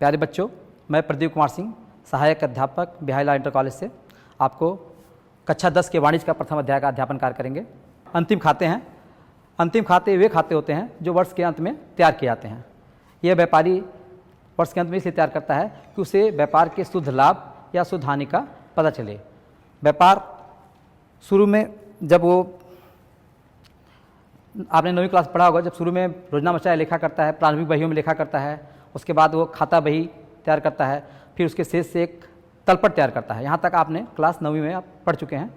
प्यारे बच्चों, मैं प्रदीप कुमार सिंह, सहायक अध्यापक बिहारीलाल इंटर कॉलेज से आपको कक्षा 10 के वाणिज्य का प्रथम अध्याय का अध्यापन कार्य करेंगे। अंतिम खाते हैं। अंतिम खाते वे खाते होते हैं जो वर्ष के अंत में तैयार किए जाते हैं। यह व्यापारी वर्ष के अंत में इसलिए तैयार करता है कि उसे व्यापार के शुद्ध लाभ या शुद्ध हानि का पता चले। व्यापार शुरू में जब वो आपने 9वीं क्लास पढ़ा होगा, जब शुरू में रोजना मचाया लेखा करता है, प्रारंभिक बहियों में लेखा करता है, उसके बाद वो खाता बही तैयार करता है, फिर उसके शेष से एक तलपट तैयार करता है। यहाँ तक आपने क्लास 9वीं में आप पढ़ चुके हैं।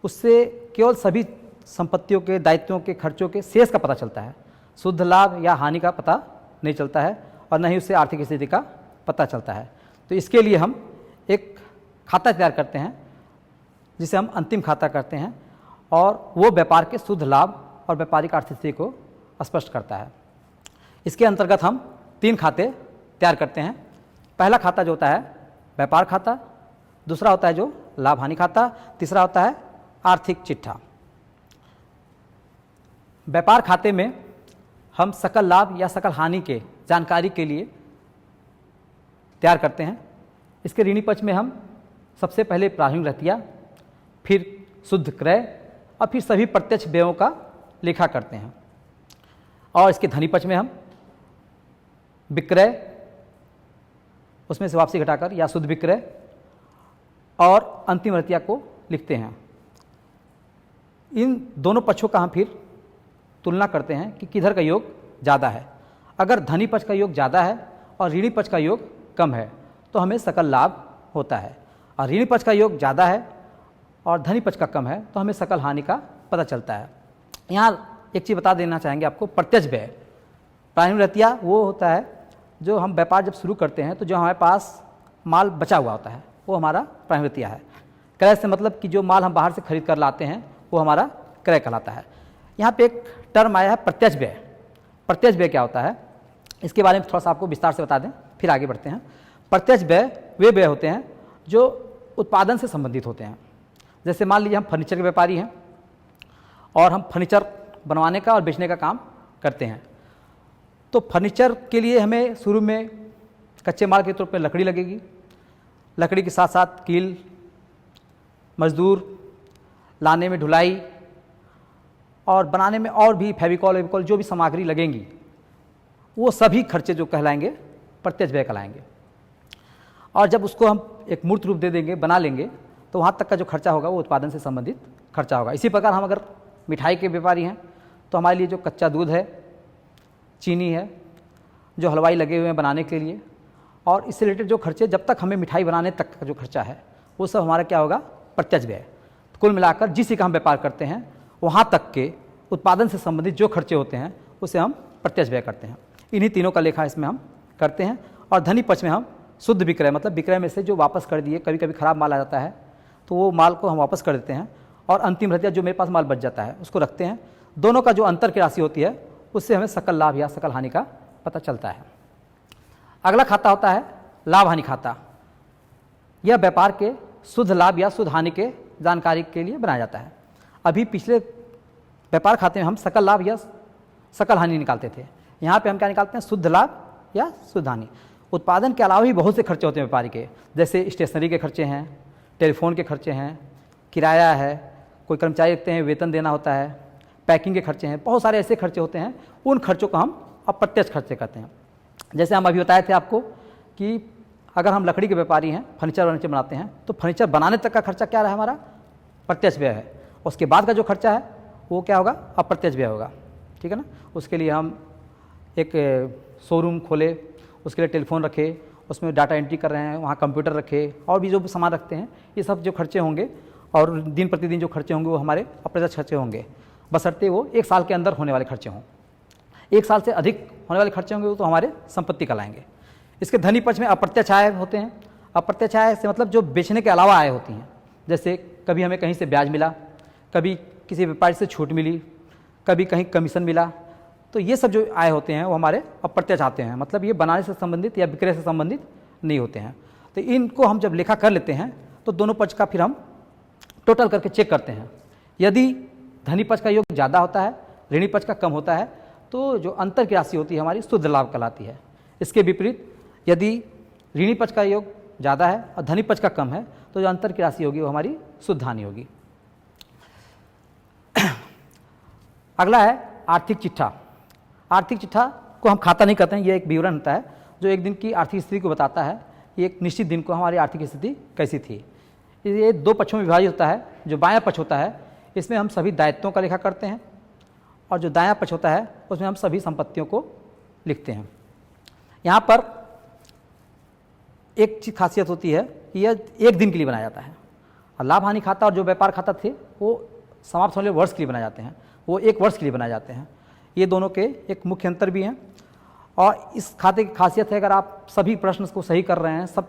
उससे केवल सभी संपत्तियों के, दायित्वों के, खर्चों के शेष का पता चलता है। शुद्ध लाभ या हानि का पता नहीं चलता है और न ही उससे आर्थिक स्थिति का पता चलता है। तो इसके लिए हम एक खाता तैयार करते हैं जिसे हम अंतिम खाता करते हैं, और वो व्यापार के शुद्ध लाभ और व्यापारिक आर्थिक स्थिति को स्पष्ट करता है। इसके अंतर्गत हम 3 खाते तैयार करते हैं। पहला खाता जो होता है व्यापार खाता, दूसरा होता है जो लाभ हानि खाता, तीसरा होता है आर्थिक चिट्ठा। व्यापार खाते में हम सकल लाभ या सकल हानि के जानकारी के लिए तैयार करते हैं। इसके ऋणी पक्ष में हम सबसे पहले प्रारंभिक रहतिया, फिर शुद्ध क्रय और फिर सभी प्रत्यक्ष व्ययों का लेखा करते हैं। और इसके धनी पक्ष में हम विक्रय, उसमें से वापसी घटाकर या शुद्ध विक्रय और अंतिम रहतिया को लिखते हैं। इन दोनों पक्षों का हम फिर तुलना करते हैं कि किधर का योग ज़्यादा है। अगर धनी पक्ष का योग ज़्यादा है और ऋणी पक्ष का योग कम है तो हमें सकल लाभ होता है, और ऋणी पक्ष का योग ज़्यादा है और धनी पक्ष का कम है तो हमें सकल हानि का पता चलता है। यहाँ एक चीज़ बता देना चाहेंगे आपको, प्रत्यक्ष व्यय। प्रारंभिक रहतिया वो होता है जो हम व्यापार जब शुरू करते हैं तो जो हमारे पास माल बचा हुआ होता है वो हमारा प्रारंभिक रहतिया है। क्रय से मतलब कि जो माल हम बाहर से खरीद कर लाते हैं वो हमारा क्रय कहलाता है। यहाँ पे एक टर्म आया है प्रत्यक्ष व्यय। प्रत्यक्ष व्यय क्या होता है इसके बारे में थोड़ा सा आपको विस्तार से बता दें, फिर आगे बढ़ते हैं। प्रत्यक्ष व्यय वे व्यय होते हैं जो उत्पादन से संबंधित होते हैं। जैसे मान लीजिए हम फर्नीचर के व्यापारी हैं और हम फर्नीचर बनवाने का और बेचने का काम करते हैं। तो फर्नीचर के लिए हमें शुरू में कच्चे माल के तौर पर लकड़ी लगेगी, लकड़ी के साथ साथ कील, मजदूर, लाने में ढुलाई और बनाने में और भी फेविकॉल जो भी सामग्री लगेंगी, वो सभी खर्चे जो कहलाएंगे प्रत्यक्ष व्यय कहलाएंगे। और जब उसको हम एक मूर्त रूप दे देंगे, बना लेंगे, तो वहाँ तक का जो खर्चा होगा वो उत्पादन से संबंधित खर्चा होगा। इसी प्रकार हम अगर मिठाई के व्यापारी हैं तो हमारे लिए जो कच्चा दूध है, चीनी है, जो हलवाई लगे हुए हैं बनाने के लिए, और इससे रिलेटेड जो खर्चे जब तक हमें मिठाई बनाने तक का जो खर्चा है वो सब हमारा क्या होगा, प्रत्यक्ष व्यय। तो कुल मिलाकर जिस चीज़ का हम व्यापार करते हैं वहाँ तक के उत्पादन से संबंधित जो खर्चे होते हैं उसे हम प्रत्यक्ष व्यय करते हैं। इन्हीं तीनों का लेखा इसमें हम करते हैं। और धनी पक्ष में हम शुद्ध विक्रय, मतलब विक्रय में से जो वापस कर दिए, कभी कभी ख़राब माल आ जाता है तो वो माल को हम वापस कर देते हैं, और अंतिम रहतिया जो मेरे पास माल बच जाता है उसको रखते हैं। दोनों का जो अंतर की राशि होती है उससे हमें सकल लाभ या सकल हानि का पता चलता है। अगला खाता होता है लाभ हानि खाता। यह व्यापार के शुद्ध लाभ या शुद्ध हानि के जानकारी के लिए बनाया जाता है। अभी पिछले व्यापार खाते में हम सकल लाभ या सकल हानि निकालते थे, यहाँ पे हम क्या निकालते हैं, शुद्ध लाभ या शुद्ध हानि। उत्पादन के अलावा भी बहुत से खर्चे होते हैं व्यापारी के, जैसे स्टेशनरी के खर्चे हैं, टेलीफोन के खर्चे हैं, किराया है, कोई कर्मचारी रखते हैं वेतन देना होता है, पैकिंग के खर्चे हैं, बहुत सारे ऐसे खर्चे होते हैं। उन खर्चों को हम अप्रत्यक्ष खर्चे कहते हैं। जैसे हम अभी बताए थे आपको कि अगर हम लकड़ी के व्यापारी हैं, फर्नीचर वर्नीचर बनाते हैं, तो फर्नीचर बनाने तक का खर्चा क्या रहा हमारा, प्रत्यक्ष व्यय है। उसके बाद का जो खर्चा है वो क्या होगा, अप्रत्यक्ष व्यय होगा। ठीक है ना। उसके लिए हम एक शोरूम खोले, उसके लिए टेलीफोन रखे, उसमें डाटा एंट्री कर रहे हैं, वहाँ कंप्यूटर रखे, और भी जो सामान रखते हैं, ये सब जो खर्चे होंगे और दिन प्रतिदिन जो खर्चे होंगे वो हमारे अप्रत्यक्ष खर्चे होंगे, बशर्ते वो 1 साल के अंदर होने वाले खर्चे हों। 1 साल से अधिक होने वाले खर्चे होंगे वो तो हमारे संपत्ति कहलाएंगे। इसके धनी पक्ष में अप्रत्यक्ष आय होते हैं। अप्रत्यक्ष आय से मतलब जो बेचने के अलावा आय होती हैं, जैसे कभी हमें कहीं से ब्याज मिला, कभी किसी व्यापारी से छूट मिली, कभी कहीं कमीशन मिला, तो ये सब जो आय होते हैं वो हमारे अप्रत्यक्ष आते हैं। मतलब ये बनाने से संबंधित या विक्रय से संबंधित नहीं होते हैं। तो इनको हम जब लेखा कर लेते हैं तो दोनों पक्ष का फिर हम टोटल करके चेक करते हैं। यदि धनी पक्ष का योग ज़्यादा होता है, ऋणी पक्ष का कम होता है, तो जो अंतर की राशि होती है हमारी शुद्ध लाभ कहलाती है। इसके विपरीत यदि ऋणी पक्ष का योग ज़्यादा है और धनी पक्ष का कम है, तो जो अंतर की राशि होगी वो हमारी शुद्ध हानि होगी। अगला है आर्थिक चिट्ठा। आर्थिक चिट्ठा को हम खाता नहीं कहते हैं, ये एक विवरण होता है जो एक दिन की आर्थिक स्थिति को बताता है, ये एक निश्चित दिन को हमारी आर्थिक स्थिति कैसी थी। ये 2 पक्षों में विभाजित होता है। जो बायां पक्ष होता है इसमें हम सभी दायित्वों का लेखा करते हैं, और जो दायां पक्ष होता है उसमें हम सभी संपत्तियों को लिखते हैं। यहाँ पर एक चीज खासियत होती है कि यह एक दिन के लिए बनाया जाता है, और लाभ हानि खाता और जो व्यापार खाता थे वो समाप्त होने वाले वर्ष के लिए बनाए जाते हैं, वो 1 वर्ष के लिए बनाए जाते हैं। ये दोनों के एक मुख्य अंतर भी हैं। और इस खाते की खासियत है, अगर आप सभी प्रश्न को सही कर रहे हैं, सब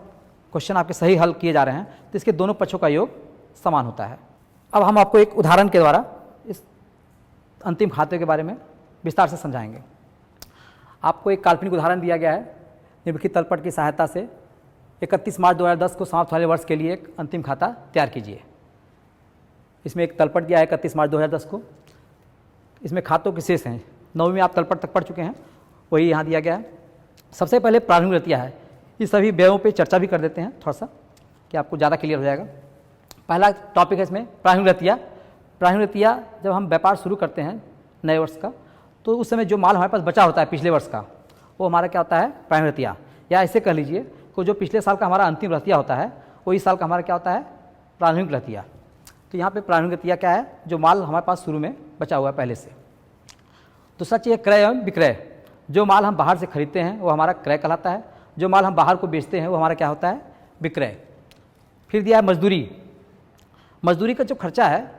क्वेश्चन आपके सही हल किए जा रहे हैं, तो इसके दोनों पक्षों का योग समान होता है। अब हम आपको एक उदाहरण के द्वारा इस अंतिम खाते के बारे में विस्तार से समझाएंगे। आपको एक काल्पनिक उदाहरण दिया गया है। निम्नलिखित तलपट की सहायता से 31 मार्च 2010 को समाप्त वाले वर्ष के लिए एक अंतिम खाता तैयार कीजिए। इसमें एक तलपट दिया है 31 मार्च 2010 को। इसमें खातों के शेष हैं। 9वीं में आप तलपट तक पढ़ चुके हैं, वही यहाँ दिया गया है। सबसे पहले प्रारंभिक रतिया है। ये सभी व्ययों पे चर्चा भी कर देते हैं थोड़ा सा, कि आपको ज़्यादा क्लियर हो जाएगा। पहला टॉपिक है इसमें प्रारंभिक रतिया। प्रारंभिक रतिया जब हम व्यापार शुरू करते हैं नए वर्ष का, तो उस समय जो माल हमारे पास बचा होता है पिछले वर्ष का, वो हमारा क्या होता है, प्रारंभिक रतिया। या ऐसे कह लीजिए कि जो पिछले साल का हमारा अंतिम रतिया होता है, वो इस साल का हमारा क्या होता है, प्रारंभिक रतिया। तो यहाँ पे प्रारंभिक रतिया क्या है, जो माल हमारे पास शुरू में बचा हुआ है पहले से। दूसरा चीज़ है क्रय एवं विक्रय। जो माल हम बाहर से खरीदते हैं वो हमारा क्रय कहलाता है, जो माल हम बाहर को बेचते हैं वो हमारा क्या होता है, विक्रय। फिर दिया है मजदूरी। मजदूरी का जो खर्चा है,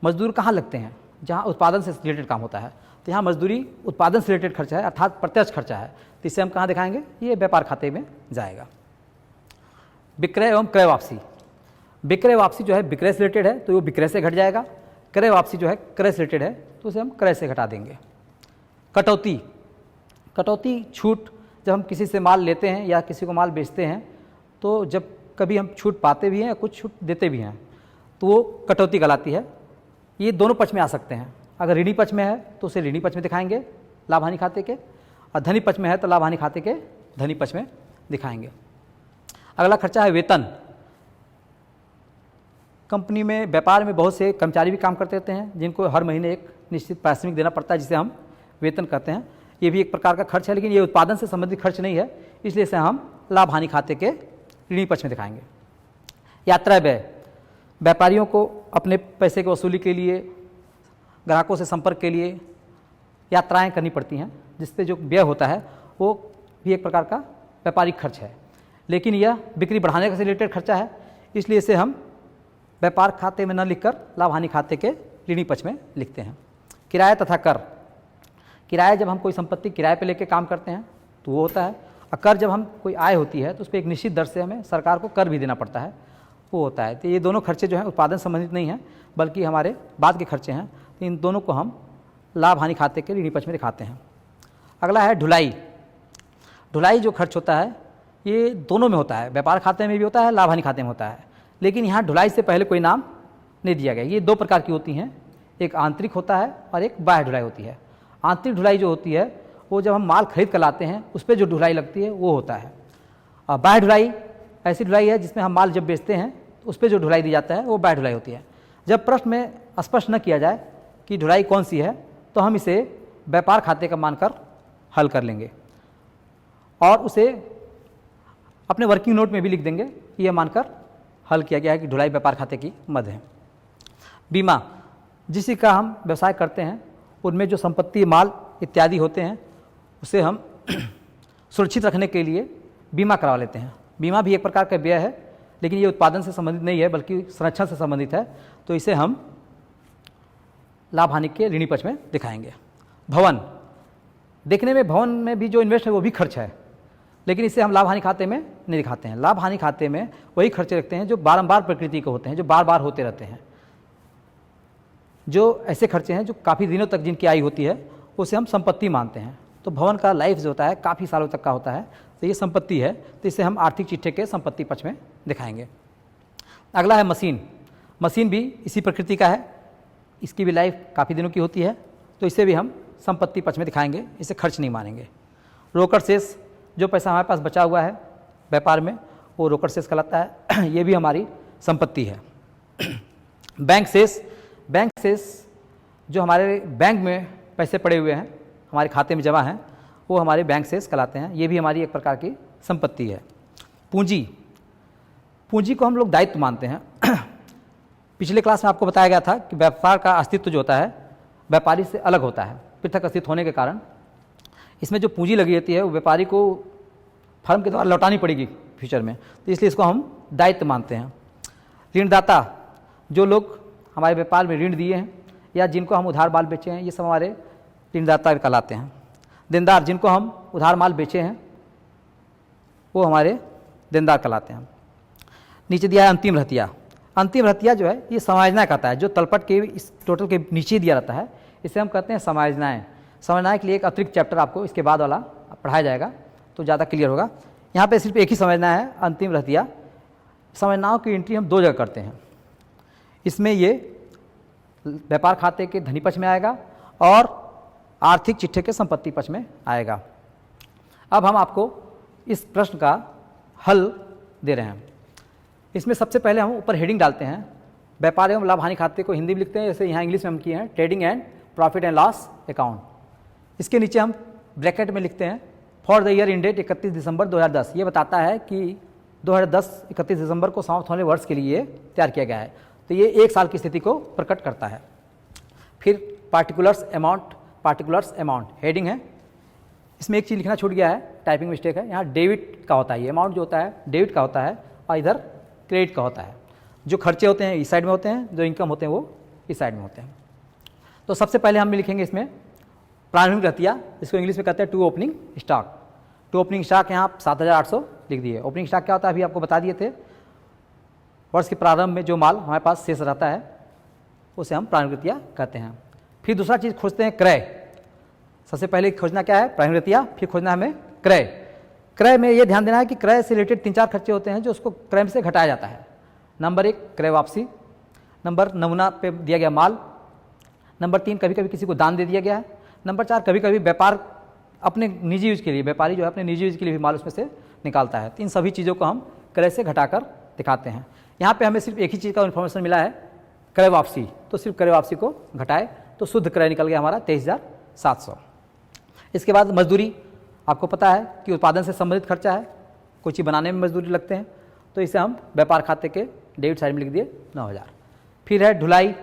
मजदूर कहाँ लगते हैं, जहाँ उत्पादन से रिलेटेड काम होता है, तो यहाँ मजदूरी उत्पादन से रिलेटेड खर्चा है, अर्थात प्रत्यक्ष खर्चा है। तो इसे हम कहाँ दिखाएंगे, ये व्यापार खाते में जाएगा। विक्रय एवं क्रय वापसी। विक्रय वापसी जो है विक्रय से रिलेटेड है, तो वो विक्रय से घट जाएगा। क्रय वापसी जो है क्रय से रिलेटेड है, तो उसे हम क्रय से घटा देंगे। कटौती। कटौती छूट। जब हम किसी से माल लेते हैं या किसी को माल बेचते हैं, तो जब कभी हम छूट पाते भी हैं, कुछ छूट देते भी हैं, तो वो कटौती कहलाती है। ये दोनों पक्ष में आ सकते हैं। अगर ऋणी पक्ष में है तो उसे ऋणी पक्ष में दिखाएंगे लाभ हानि खाते के, और धनी पक्ष में है तो लाभ हानि खाते के धनी पक्ष में दिखाएंगे। अगला खर्चा है वेतन। कंपनी में, व्यापार में बहुत से कर्मचारी भी काम करते रहते हैं, जिनको हर महीने एक निश्चित पारिश्रमिक देना पड़ता है, जिसे हम वेतन कहते हैं। ये भी एक प्रकार का खर्च है, लेकिन ये उत्पादन से संबंधित खर्च नहीं है, इसलिए इसे हम लाभ हानि खाते के ऋणी पक्ष में दिखाएंगे। यात्रा व्यय। व्यापारियों को अपने पैसे की वसूली के लिए, ग्राहकों से संपर्क के लिए यात्राएं करनी पड़ती हैं, जिससे जो व्यय होता है वो भी एक प्रकार का व्यापारिक खर्च है, लेकिन यह बिक्री बढ़ाने से रिलेटेड खर्चा है, इसलिए इसे हम व्यापार खाते में न लिखकर लाभ हानि खाते के ऋणी पक्ष में लिखते हैं। किराया तथा कर। किराया जब हम कोई संपत्ति किराए पे लेके काम करते हैं तो वो होता है, और कर जब हम कोई आय होती है तो उस पर एक निश्चित दर से हमें सरकार को कर भी देना पड़ता है, वो होता है। तो ये दोनों खर्चे जो हैं उत्पादन संबंधित नहीं हैं, बल्कि हमारे बाद के खर्चे हैं। तो इन दोनों को हम लाभ हानि खाते के ऋणी पक्ष में दिखाते हैं। अगला है ढुलाई। ढुलाई जो खर्च होता है ये दोनों में होता है, व्यापार खाते में भी होता है, लाभ हानि खाते में होता है, लेकिन यहाँ ढुलाई से पहले कोई नाम नहीं दिया गया। ये 2 प्रकार की होती हैं, एक आंतरिक होता है और एक बाह्य ढुलाई होती है। आंतरिक ढुलाई जो होती है वो जब हम माल खरीद कर लाते हैं उस पर जो ढुलाई लगती है वो होता है। और बाह्य ढुलाई ऐसी ढुलाई है जिसमें हम माल जब बेचते हैं तो उस पर जो ढुलाई दी जाता है वो बाह्य ढुलाई होती है। जब प्रश्न में स्पष्ट न किया जाए कि ढुलाई कौन सी है, तो हम इसे व्यापार खाते का मानकर हल कर लेंगे और उसे अपने वर्किंग नोट में भी लिख देंगे कि यह मानकर हल किया गया है कि ढुलाई व्यापार खाते की मद है। बीमा। जिसी का हम व्यवसाय करते हैं उनमें जो संपत्ति, माल इत्यादि होते हैं उसे हम सुरक्षित रखने के लिए बीमा करवा लेते हैं। बीमा भी एक प्रकार का व्यय है, लेकिन ये उत्पादन से संबंधित नहीं है बल्कि संरक्षण से संबंधित है, तो इसे हम लाभ हानि के ऋणी पक्ष में दिखाएंगे। भवन। देखने में भवन में भी जो इन्वेस्ट है वो भी खर्च है, लेकिन इसे हम लाभ हानि खाते में नहीं दिखाते हैं। लाभ हानि खाते में वही खर्चे रखते हैं जो बारंबार प्रकृति के होते हैं, जो बार बार होते रहते हैं। जो ऐसे खर्चे हैं जो काफ़ी दिनों तक जिनकी आयु होती है उसे हम संपत्ति मानते हैं। तो भवन का लाइफ जो होता है काफ़ी सालों तक का होता है, तो ये संपत्ति है, तो इसे हम आर्थिक चिट्ठे के संपत्ति पक्ष में दिखाएंगे। अगला है मशीन। मशीन भी इसी प्रकृति का है, इसकी भी लाइफ काफ़ी दिनों की होती है, तो इसे भी हम संपत्ति पक्ष में दिखाएंगे, इसे खर्च नहीं मानेंगे। रोकड़ शेष। जो पैसा हमारे पास बचा हुआ है व्यापार में, वो रोकड़ शेष कहलाता है। ये भी हमारी संपत्ति है। बैंक शेष जो हमारे बैंक में पैसे पड़े हुए हैं, हमारे खाते में जमा हैं, वो हमारे बैंक शेष कहलाते हैं। ये भी हमारी एक प्रकार की संपत्ति है। पूंजी को हम लोग दायित्व मानते हैं। पिछले क्लास में आपको बताया गया था कि व्यापार का अस्तित्व जो होता है व्यापारी से अलग होता है, पृथक अस्तित्व होने के कारण इसमें जो पूंजी लगी रहती है वो व्यापारी को फर्म के द्वारा लौटानी पड़ेगी फ्यूचर में, तो इसलिए इसको हम दायित्व मानते हैं। ऋणदाता, जो लोग हमारे व्यापार में ऋण दिए हैं या जिनको हम उधार माल बेचे हैं, ये सब हमारे ऋणदाता कहलाते हैं। देनदार, जिनको हम उधार माल बेचे हैं वो हमारे देनदार कहलाते हैं। नीचे दिया है अंतिम रहतिया। अंतिम रहतिया जो है ये समायोजनाएं कहता है, जो तलपट के इस टोटल के नीचे दिया रहता है, इसे हम कहते हैं समायोजनाएं। समायोजनाएं के लिए एक अतिरिक्त चैप्टर आपको इसके बाद वाला पढ़ाया जाएगा तो ज़्यादा क्लियर होगा। यहाँ पे सिर्फ एक ही समायोजना है, अंतिम रहतिया। समायोजनाओं की एंट्री हम 2 जगह करते हैं। इसमें ये व्यापार खाते के धनी पक्ष में आएगा और आर्थिक चिट्ठे के संपत्ति पक्ष में आएगा। अब हम आपको इस प्रश्न का हल दे रहे हैं। इसमें सबसे पहले हम ऊपर हेडिंग डालते हैं, व्यापार एवं लाभ हानि खाते को हिंदी में लिखते हैं, जैसे यहाँ इंग्लिश में हम किए हैं, trading and profit and loss account. इसके नीचे हम ब्रैकेट में लिखते हैं for the year ended 31 December 2010। ये बताता है कि 2010 31 दिसंबर को समाप्त होने वर्ष के लिए तैयार किया गया है, तो ये 1 साल की स्थिति को प्रकट करता है। फिर पार्टिकुलर्स अमाउंट हेडिंग है। इसमें एक चीज़ लिखना छूट गया है, टाइपिंग मिस्टेक है। यहाँ डेबिट का होता है, ये अमाउंट जो होता है डेबिट का होता है और इधर क्रेडिट का होता है। जो खर्चे होते हैं इस साइड में होते हैं, जो इनकम होते हैं वो इस साइड में होते हैं। तो सबसे पहले हम लिखेंगे इसमें प्रारंभिक रहतिया, इसको इंग्लिश में कहते हैं to opening stock. To opening stock यहाँ 7,800 लिख दिए। ओपनिंग स्टॉक क्या होता है अभी आपको बता दिए थे। वर्ष के प्रारंभ में जो माल हमारे पास शेष रहता है उसे हम प्रारंभिक रहतिया कहते हैं। फिर दूसरा चीज़ खोजते हैं क्रय। सबसे पहले खोजना क्या है, प्रारंभिक रहतिया, फिर खोजना हमें क्रय। क्रय में ये ध्यान देना है कि क्रय से रिलेटेड 3-4 खर्चे होते हैं जो उसको क्रय में से घटाया जाता है। नंबर 1 क्रय वापसी, नंबर नमूना पे दिया गया माल, नंबर 3 कभी कभी किसी को दान दे दिया गया है, नंबर 4 कभी कभी व्यापार अपने निजी यूज के लिए, व्यापारी जो है अपने निजी यूज के लिए भी माल उसमें से निकालता है। तो इन सभी चीज़ों को हम क्रय से घटाकर दिखाते हैं। यहाँ पे हमें सिर्फ एक ही चीज़ का इन्फॉर्मेशन मिला है, क्रय वापसी, तो सिर्फ क्रय वापसी को घटाए तो शुद्ध क्रय निकल गया हमारा 23,700। इसके बाद मजदूरी, आपको पता है कि उत्पादन से संबंधित खर्चा है, कोई चीज़ बनाने में मजदूरी लगते हैं, तो इसे हम व्यापार खाते के डेबिट साइड में लिख दिए 9,000। फिर है ढुलाई।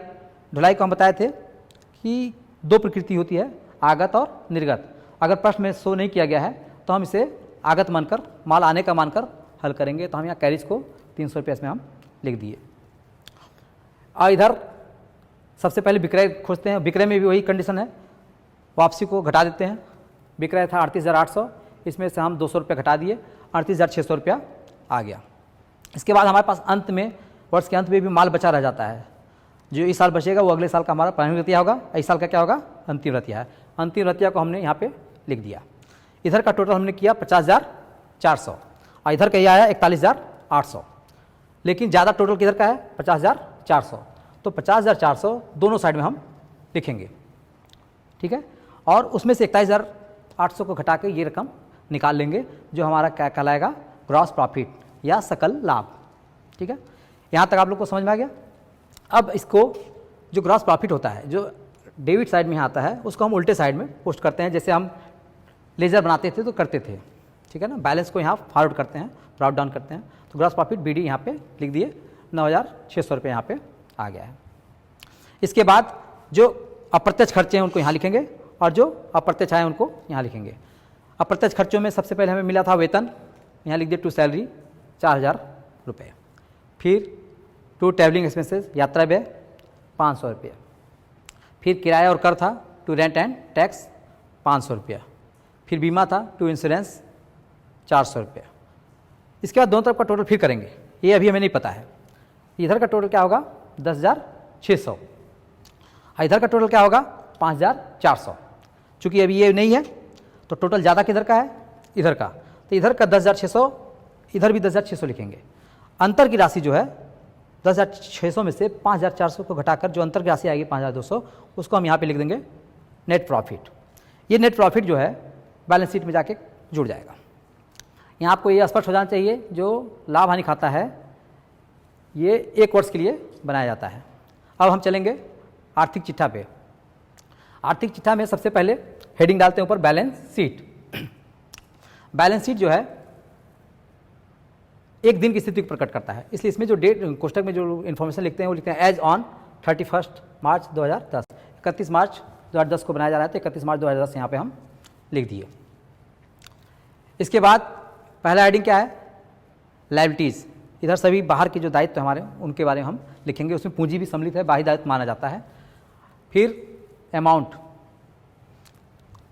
ढुलाई को हम बताए थे कि 2 प्रकृति होती है, आगत और निर्गत। अगर प्रश्न में शो नहीं किया गया है तो हम इसे आगत मानकर, माल आने का मानकर हल करेंगे। तो हम यहाँ कैरिज को 300 रुपये इसमें हम लिख दिए। और इधर सबसे पहले विक्रय खोजते हैं। विक्रय में भी वही कंडीशन है, वापसी को घटा देते हैं। विक्रय था 38,800, इसमें से हम 200 रुपये घटा दिए, 38,600 रुपया आ गया। इसके बाद हमारे पास अंत में, वर्ष के अंत में भी माल बचा रह जाता है। जो इस साल बचेगा वो अगले साल का हमारा प्रारंभिक रहतिया होगा, इस साल का क्या होगा, अंतिम रहतिया है। अंतिम रहतिया को हमने यहाँ पे लिख दिया। इधर का टोटल हमने किया 50,400 और इधर का यह आया 41,800, लेकिन ज़्यादा टोटल किधर का है, 50,400। तो 50,400 दोनों साइड में हम लिखेंगे, ठीक है। और उसमें से 41,800 को घटा के ये रकम निकाल लेंगे जो हमारा क्या कहलाएगा, ग्रॉस प्रॉफिट या सकल लाभ, ठीक है। यहाँ तक आप लोग को समझ में आ गया। अब इसको जो ग्रॉस प्रॉफिट होता है, जो डेबिट साइड में आता है, उसको हम उल्टे साइड में पोस्ट करते हैं, जैसे हम लेजर बनाते थे तो करते थे, ठीक है ना। बैलेंस को यहाँ फॉरवर्ड करते हैं, ब्रॉट डाउन करते हैं। तो ग्रॉस प्रॉफिट BD यहाँ पे लिख दिए, 9,600 रुपये यहाँ पे आ गया है। इसके बाद जो अप्रत्यक्ष खर्चे हैं उनको यहाँ लिखेंगे और जो अप्रत्यक्ष आए उनको यहाँ लिखेंगे। अप्रत्यक्ष खर्चों में सबसे पहले हमें मिला था वेतन, यहाँ लिख दिए टू सैलरी 4,000 रुपये। फिर टू ट्रैवलिंग एक्सपेंसेस, यात्रा व्यय 500 रुपये। फिर किराया और कर था, टू रेंट एंड टैक्स 500 रुपया। फिर बीमा था, टू इंश्योरेंस 400 रुपये। इसके बाद दोनों तरफ का टोटल फिर करेंगे, ये अभी हमें नहीं पता है। इधर का टोटल क्या होगा, 10,600। इधर का टोटल क्या होगा, 5,400। चूँकि अभी ये नहीं है तो टोटल ज़्यादा किधर का है, इधर का। तो इधर का 10,600, इधर भी 10,600 लिखेंगे। अंतर की राशि जो है 10,600 में से 5,400 को घटाकर जो अंतर की राशि आएगी 5,200, उसको हम यहाँ पे लिख देंगे नेट प्रॉफिट। ये नेट प्रॉफिट जो है बैलेंस शीट में जाके जुड़ जाएगा। यहाँ आपको ये स्पष्ट हो जाना चाहिए, जो लाभ हानि खाता है ये 1 वर्ष के लिए बनाया जाता है। अब हम चलेंगे आर्थिक चिट्ठा पे। आर्थिक चिट्ठा में सबसे पहले हेडिंग डालते हैं ऊपर बैलेंस शीट। बैलेंस शीट जो है एक दिन की स्थिति को प्रकट करता है, इसलिए इसमें जो डेट कोष्टक में जो इन्फॉर्मेशन लिखते हैं वो लिखते हैं एज ऑन 31 मार्च 2010। 31 मार्च 2010 को बनाया जा रहा है, तो 31 मार्च 2010 यहाँ पे हम लिख दिए। इसके बाद पहला हेडिंग क्या है, लायबिलिटीज़। इधर सभी बाहर के जो दायित्व हमारे उनके बारे में हम लिखेंगे, उसमें पूंजी भी सम्मिलित है, बाह्य दायित्व माना जाता है। फिर अमाउंट,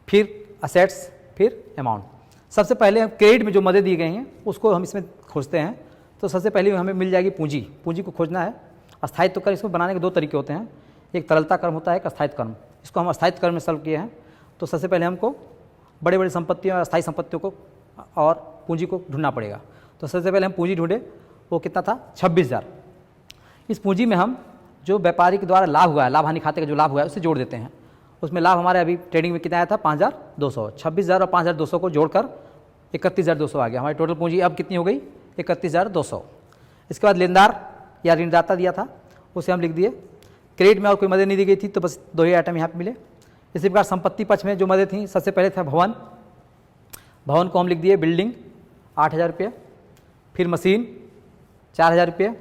फिर असेट्स, फिर अमाउंट। सबसे पहले हम क्रेडिट में जो मदद दी गई हैं उसको हम इसमें खोजते हैं। तो सबसे पहले हमें मिल जाएगी पूंजी। पूंजी को खोजना है। अस्थायित्व कर इसको बनाने के 2 तरीके होते हैं, एक तरलता कर्म होता है, एक अस्थायित्व कर्म। इसको हम अस्थायित्व कर्म में सॉल्व किए हैं। तो सबसे पहले हमको बड़े बड़े संपत्तियों, अस्थायी संपत्तियों को और पूंजी को ढूंढना पड़ेगा। तो सबसे पहले हम पूंजी ढूंढे, वो कितना था 26,000। इस पूंजी में हम जो व्यापारी के द्वारा लाभ हुआ है, लाभ हानि खाते का जो लाभ हुआ है उसे जोड़ देते हैं। उसमें लाभ हमारे अभी ट्रेडिंग में कितना आया था 5,200। 26,000 और 5,200 को जोड़कर 31,200 आ गया। हमारी टोटल पूंजी अब कितनी हो गई 31,200। इसके बाद लेनदार या ऋणदाता दिया था उसे हम लिख दिए। क्रेडिट में और कोई मदद नहीं दी गई थी, तो बस 2 ही आइटम यहाँ पे मिले। इसी प्रकार संपत्ति पक्ष में जो मदद थी, सबसे पहले था भवन। भवन को हम लिख दिए बिल्डिंग 8,000 रुपये, फिर मशीन 4,000 रुपये,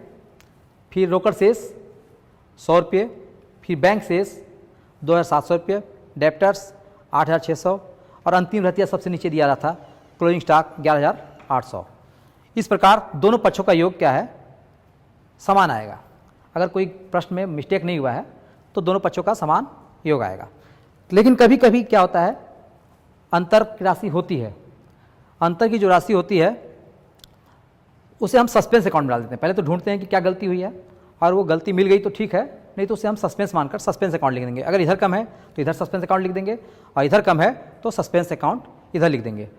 फिर रोकड़ शेष 100 रुपये, फिर बैंक शेष 2,700 रुपये, डेप्टर्स 8,600 और अंतिम रहतिया सबसे नीचे दिया रहा था क्लोजिंग स्टॉक 11,800। इस प्रकार दोनों पक्षों का योग क्या है, समान आएगा। अगर कोई प्रश्न में मिस्टेक नहीं हुआ है तो दोनों पक्षों का समान योग आएगा। लेकिन कभी कभी क्या होता है, अंतर की राशि होती है। अंतर की जो राशि होती है उसे हम सस्पेंस अकाउंट में डाल देते हैं। पहले तो ढूंढते हैं कि क्या गलती हुई है, और वो गलती मिल गई तो ठीक है, नहीं तो उसे हम सस्पेंस मानकर सस्पेंस अकाउंट लिख देंगे। अगर इधर कम है तो इधर सस्पेंस अकाउंट लिख देंगे, और इधर कम है तो सस्पेंस अकाउंट इधर लिख देंगे।